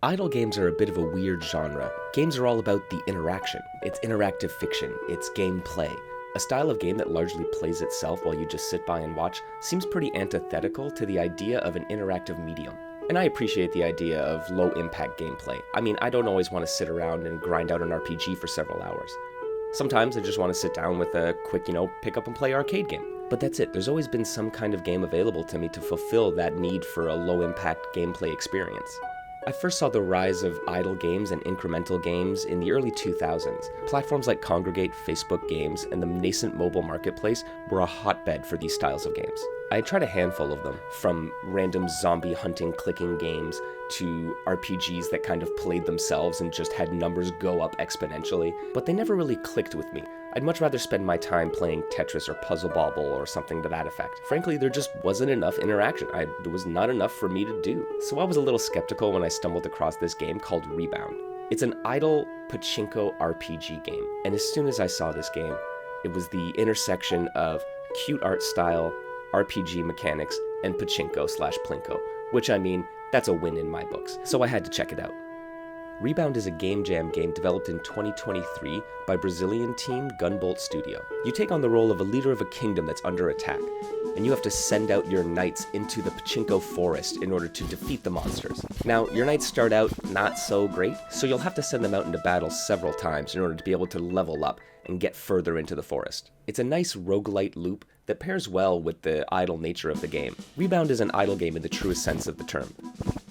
Idle games are a bit of a weird genre. Games are all about the interaction. It's interactive fiction. It's gameplay. A style of game that largely plays itself while you just sit by and watch seems pretty antithetical to the idea of an interactive medium. And I appreciate the idea of low-impact gameplay. I mean, I don't always want to sit around and grind out an RPG for several hours. Sometimes I just want to sit down with a quick, pick up and play arcade game. But that's it. There's always been some kind of game available to me to fulfill that need for a low-impact gameplay experience. I first saw the rise of idle games and incremental games in the early 2000s. Platforms like Kongregate, Facebook Games, and the nascent mobile marketplace were a hotbed for these styles of games. I tried a handful of them, from random zombie hunting clicking games to RPGs that kind of played themselves and just had numbers go up exponentially, but they never really clicked with me. I'd much rather spend my time playing Tetris or Puzzle Bobble or something to that effect. Frankly, there just wasn't enough interaction. There was not enough for me to do. So I was a little skeptical when I stumbled across this game called ReBound. It's an idle pachinko RPG game, and as soon as I saw this game, it was the intersection of cute art style, RPG mechanics, and pachinko/plinko, which that's a win in my books, so I had to check it out. ReBound is a game jam game developed in 2023 by Brazilian team Gunbolt Studio. You take on the role of a leader of a kingdom that's under attack, and you have to send out your knights into the pachinko forest in order to defeat the monsters. Now, your knights start out not so great, so you'll have to send them out into battle several times in order to be able to level up and get further into the forest. It's a nice roguelite loop that pairs well with the idle nature of the game. ReBound is an idle game in the truest sense of the term.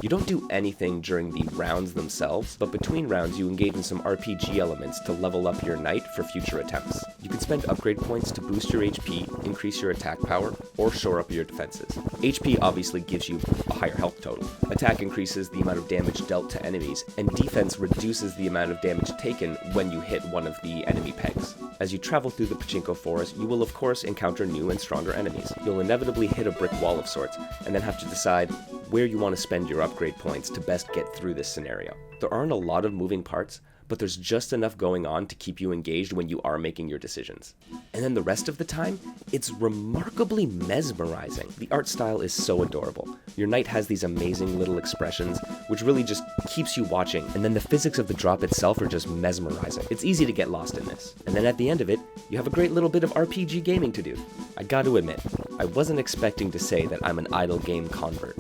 You don't do anything during the rounds themselves, but between rounds you engage in some RPG elements to level up your knight for future attempts. You can spend upgrade points to boost your HP, increase your attack power, or shore up your defenses. HP obviously gives you a higher health total. Attack increases the amount of damage dealt to enemies, and defense reduces the amount of damage taken when you hit one of the enemy pegs. As you travel through the pachinko forest, you will of course encounter new and stronger enemies. You'll inevitably hit a brick wall of sorts, and then have to decide where you want to spend your upgrade points to best get through this scenario. There aren't a lot of moving parts, but there's just enough going on to keep you engaged when you are making your decisions. And then the rest of the time, it's remarkably mesmerizing. The art style is so adorable. Your knight has these amazing little expressions, which really just keeps you watching, and then the physics of the drop itself are just mesmerizing. It's easy to get lost in this. And then at the end of it, you have a great little bit of RPG gaming to do. I gotta admit, I wasn't expecting to say that I'm an idle game convert,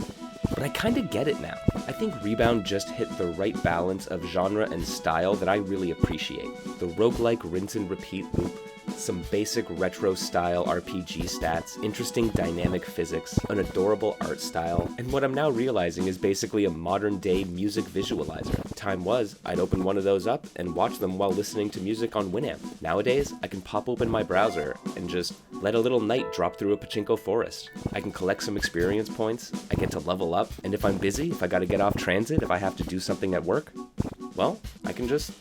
but I kinda get it now. I think ReBound just hit the right balance of genre and style that I really appreciate. The roguelike rinse and repeat loop, some basic retro style RPG stats, interesting dynamic physics, an adorable art style, and what I'm now realizing is basically a modern day music visualizer. Time was, I'd open one of those up and watch them while listening to music on Winamp. Nowadays, I can pop open my browser and just let a little knight drop through a pachinko forest. I can collect some experience points, I get to level up, and if I'm busy, if I gotta get off transit, if I have to do something at work, well, I can just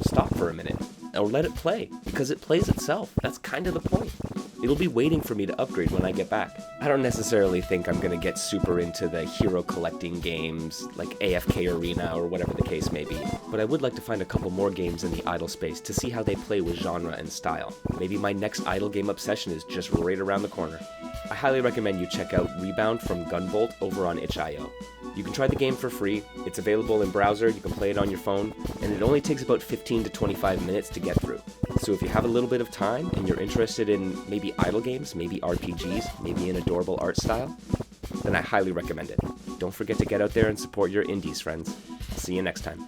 stop for a minute, or let it play, because it plays itself. That's kind of the point. It'll be waiting for me to upgrade when I get back. I don't necessarily think I'm gonna get super into the hero collecting games, like AFK Arena or whatever the case may be, but I would like to find a couple more games in the idle space to see how they play with genre and style. Maybe my next idle game obsession is just right around the corner. I highly recommend you check out ReBound from Gunbolt over on itch.io. You can try the game for free, it's available in browser, you can play it on your phone, and it only takes about 15 to 25 minutes to get through. So if you have a little bit of time and you're interested in maybe idle games, maybe RPGs, maybe an adorable art style, then I highly recommend it. Don't forget to get out there and support your indies, friends. See you next time.